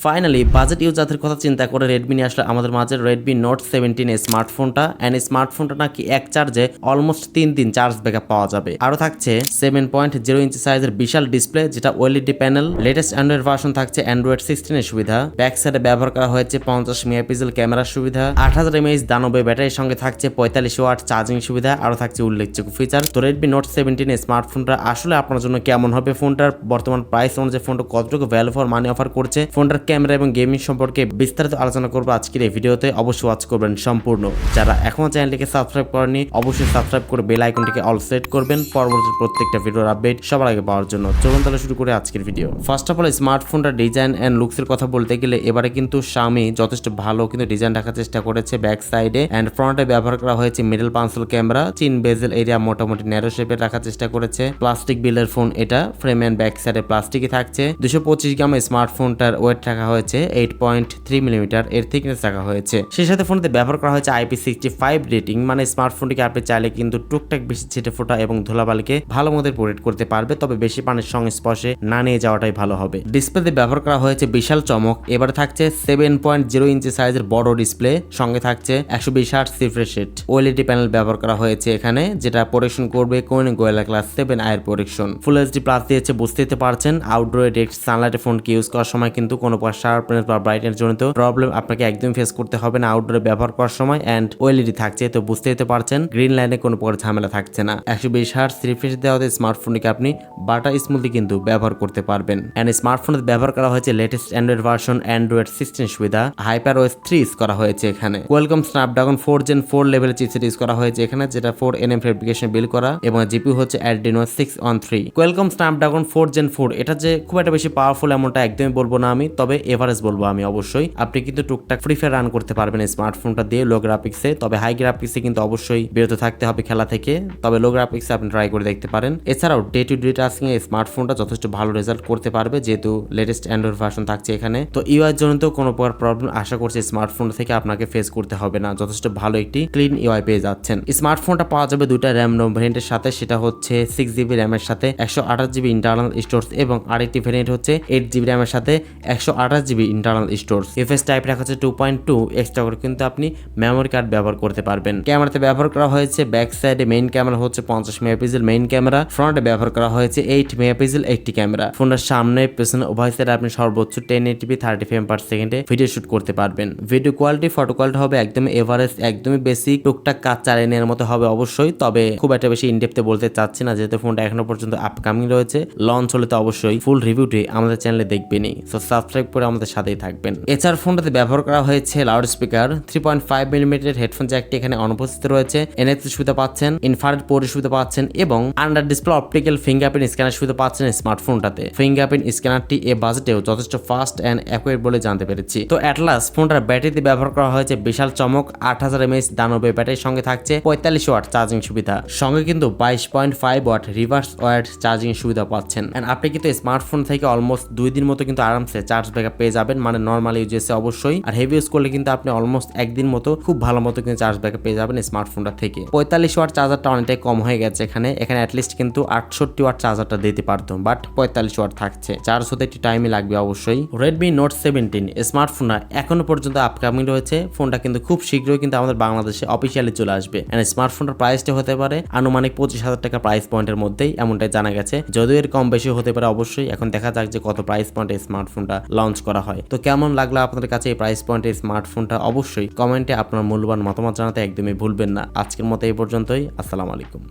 Finally budget ইউজারদের কথা চিন্তা করে রেডমি নিয়ে আসলে আমাদের মাঝে রেডমি নোট 17 স্মার্টফোনটা এন্ড স্মার্টফোনটা নাকি এক চার্জে অলমোস্ট 3 দিন চার্জ ব্যাকআপ পাওয়া যাবে। আরো থাকছে 7.0 ইঞ্চি সাইজের বিশাল ডিসপ্লে যেটা OLED panel, latest Android version থাকছে অ্যান্ড্রয়েড 16 এর সুবিধা, ব্যাক সাইডে ব্যবহার করা হয়েছে 50 মেগাপিক্সেল ক্যামেরার সুবিধা, 8000 mAh দানবে ব্যাটারির সঙ্গে থাকছে 45 ওয়াট চার্জিং সুবিধা, আরো থাকছে উল্লেখযোগ্য ফিচার। তো রেডমি নোট 17 স্মার্টফোনটা আসলে আপনার জন্য কেমন হবে, ফোনটার বর্তমান প্রাইস অনুযায়ী ফোনটা কতটুকু ভ্যালু ফর মানি অফার করছে, ফোনটার ক্যামেরা এবং গেমিং সম্পর্কে বিস্তারিত আলোচনা করবো আজকের এই ভিডিওতে। অবশ্যই ওয়াচ করবেন সম্পূর্ণ। যারা এখনো চ্যানেলটিকে সাবস্ক্রাইব করেনি অবশ্যই সাবস্ক্রাইব করে বেল আইকনটিকে অল সেট করবেন পরবর্তী প্রত্যেকটা ভিডিওর আপডেট সবার আগে পাওয়ার জন্য। চলুন তাহলে শুরু করে আজকের ভিডিও। ফার্স্ট অফ অল স্মার্টফোনটার ডিজাইন এন্ড লুকস এর কথা বলতে গেলে এবারে কিন্তু Xiaomi যথেষ্ট ভালো কিন্তু ডিজাইন রাখার চেষ্টা করেছে। ব্যাক সাইডে এন্ড ফ্রন্টে ব্যবহার করা হয়েছে মিডল পাঞ্চল ক্যামেরা, চিন বেজেল এরিয়া মোটামুটি ন্যারো শেপের রাখার চেষ্টা করেছে। প্লাস্টিক বিল্ডের ফোন এটা, ফ্রেম এন্ড ব্যাক সাইডে প্লাস্টিকই থাকছে। 225 গ্রাম স্মার্টফোনটার ওয়েট রাখা হয়েছে 8.3 মিলিমিটার এর থিকনেস রাখা হয়েছে। সেই সাথে ফোনতে ব্যবহার করা হয়েছে IP65 রেটিং, মানে স্মার্টফোনটিকে আপনি চাইলে কিন্তু টুকটাক বেশি ছিটে ফোটা এবং ধুলাবালিকে ভালো মতো প্রোটেক্ট করতে পারবে, তবে বেশি পানির সংস্পর্শে না নিয়ে যাওয়াটাই ভালো হবে। ডিসপ্লেতে ব্যবহার করা হয়েছে বিশাল চমক, এবারে থাকছে 7.0 ইঞ্চি সাইজের বড় ডিসপ্লে, সঙ্গে থাকছে 120 hertz refresh rate. OLED panel ব্যবহার করা হয়েছে এখানে, যেটা প্রোটেকশন করবে কোন গোয়েলা ক্লাস 7 আয়ের প্রোটেকশন। ফুল এইচডি প্লাস দিয়েছে, বুঝতে পারছেন। আউটডোরে ডাইরেক্ট সানলাইটে ফোনকে ইউজ করার সময় কিন্তু কোনো প্রকার শার্পনেস বা ব্রাইটনেস জনিত প্রবলেম আপনাকে একদম ফেস করতে হবে না আউটডোরে ব্যবহার করার সময়। এন্ড ওএলইডি থাকছে, তো বুঝতে পারছেন গ্রিন লাইনে কোনো প্রকার ঝামেলা থাকছে না। 120 হার্টজ রিফ্রেশ দেওয়াতে স্মার্টফোনটিকে আপনি বাটা স্মুথলি কিন্তু ব্যবহার করতে পারবেন। এন্ড স্মার্টফোনে ব্যবহার করা হয়েছে লেটেস্ট অ্যান্ড্রয়েড ভার্সন অ্যান্ড্রয়েড 16 সুবিধা, HyperOS 3 ইউজ করা হয়েছে এখানে। কোয়ালকম স্ন্যাপড্রাগন 4 Gen 4 লেভেলের চিপসেট ইউজ করা হয়েছে এখানে, যেটা 4nm ফেব্রিকেশন বিল্ড করা, এবং জিপিইউ হচ্ছে Adreno 613। কোয়ালকম স্ন্যাপড্রাগন 4 Gen 4 এটা যে খুব একটা বেশি পাওয়ারফুল এমনটা একদমই বলবো না আমি, তবে এভারেজ বলবো আমি। অবশ্যই আপনি কিন্তু টুকটাক ফ্রি ফায়ার রান করতে পারবেন স্মার্টফোনটা দিয়ে লো গ্রাফিক্সে, তবে হাই গ্রাফিক্সে কিন্তু অবশ্যই বিরত থাকতে হবে খেলা থেকে, তবে লো গ্রাফিক্সে আপনি ট্রাই করে দেখতে পারেন। এছাড়াও ডে টু ডে টাস্কিং এ স্মার্টফোনটা যথেষ্ট ভালো রেজাল্ট করতে পারবে, যেহেতু লেটেস্ট অ্যান্ড্রয়েড ভার্সন থাকছে এখানে। তো ইউআই এর জন্য তো কোনো প্রকার প্রবলেম আশা করছি স্মার্টফোন থেকে আপনাকে ফেস করতে হবে না, যথেষ্ট ভালো একটি ক্লিন ইউআই পেয়ে যাচ্ছেন। স্মার্টফোনটা পাওয়া যাবে দুইটা র্যাম ভ্যারিয়েন্টের সাথে, সেটা হচ্ছে 6GB র্যামের সাথে 128GB ইন্টারনাল স্টোরেজ, এবং আরেকটি ভ্যারিয়েন্ট হচ্ছে 8GB র্যামের সাথে 128GB internal storage. FS type রাখা হচ্ছে 2.2, এক্সট্রা করে কিন্তু আপনি মেমোরি কার্ড ব্যবহার করতে পারবেন। ক্যামেরাতে ব্যবহার করা হয়েছে ব্যাক সাইডে মেইন ক্যামেরা হচ্ছে 50 মেগাপিক্সেল মেইন ক্যামেরা, ফ্রন্টে ব্যবহার করা হয়েছে 8 মেগাপিক্সেল একটি ক্যামেরা। ফোনের সামনে পেছনে উভয় সাইডে আপনি সর্বোচ্চ 1080p 30 ফ্রেম/সেকেন্ডে ভিডিও শুট করতে পারবেন। ভিডিও কোয়ালিটি ফটো কোয়ালিটি হবে একদম এভারেজ, একদমই বেসিক, টুকটাক কাজ চালিয়ে নেওয়ার মতো হবে অবশ্যই, তবে খুব একটা বেশি ইনডেপথে বলতে চাচ্ছি না, যেহেতু ফোনটা এখনো পর্যন্ত আপকামিং রয়েছে। লঞ্চ হলে তো অবশ্যই ফুল রিভিউটি আমাদের চ্যানেলে দেখবেনই, সো সাবস্ক্রাইব করে আমাদের সাথেই থাকবেন। এছাড়া ফোনটাতে ব্যবহার করা হয়েছে লাউড স্পিকার, 3.5mm হেডফোন জ্যাকটি এখানে অনুপস্থিত রয়েছে। NFC সুবিধা পাচ্ছেন, ইনফ্রারেড পোর্টের সুবিধা পাচ্ছেন, এবং under display optical fingerprint scanner সুবিধা পাচ্ছেন স্মার্টফোনটাতে। ফিঙ্গারপ্রিন্ট স্ক্যানারটি এ বাজেটেও যথেষ্ট ফাস্ট এন্ড অ্যাকুরেট বলে জানতে পেরেছি। তো অ্যাটলাস ফোনটার ব্যাটারিতে ব্যবহার করা হয়েছে বিশাল চমক, 8000 mAh দানবে ব্যাটারির সঙ্গে থাকছে 45 ওয়াট চার্জিং সুবিধা, সঙ্গে কিন্তু 22.5 ওয়াট রিভার্স ওয়াট চার্জিং সুবিধা পাচ্ছেন। এন্ড আপনি কিন্তু স্মার্টফোন থেকে অলমোস্ট 2 দিন মতো কিন্তু আরামসে চার্জ ব্যাকআপ পেয়ে যাবেন, মানে নর্মাল ইউজেসে অবশ্যই। আর হেভি ইউজ করলে কিন্তু আপনি অলমোস্ট একদিন মতো খুব ভালো মতো কিন্তু চার্জ ব্যাকআপ পেয়ে যাবেন স্মার্টফোনটা থেকে। 45 ওয়াট চার্জারটা অনেকটাই কম হয়ে গেছে এখানে অ্যাটলিস্ট কিন্তু 68 ওয়াট চার্জারটা দিতে পারতো, বাট 45 ওয়াট থাকছে। চার্জ হতে একটু টাইমই লাগবে অবশ্যই। রেডমি নোট 17 স্মার্টফোনটা এখনো পর্যন্ত আপকামিং রয়েছে, ফোনটা কিন্তু খুব শীঘ্রই কিন্তু আমাদের বাংলাদেশে অফিসিয়ালি চলে আসবে। এন্ড স্মার্টফোনটার প্রাইসটা হতে পারে আনুমানিক 25,000 টাকা প্রাইস পয়েন্টের মধ্যেই, এমনটাই জানা গেছে, যদিও এর কম বেশি হতে পারে অবশ্যই। এখন দেখা যাক যে কত প্রাইস পয়েন্টে স্মার্টফোনটা লঞ্চ করা হয়। তো কেমন লাগলো আপনাদের কাছে এই প্রাইস পয়েন্টে স্মার্টফোনটা, অবশ্যই কমেন্টে আপনার মূল্যবান মতামত জানাতে একদমই ভুলবেন না। আজকের মতো এই পর্যন্তই, আসসালামু আলাইকুম।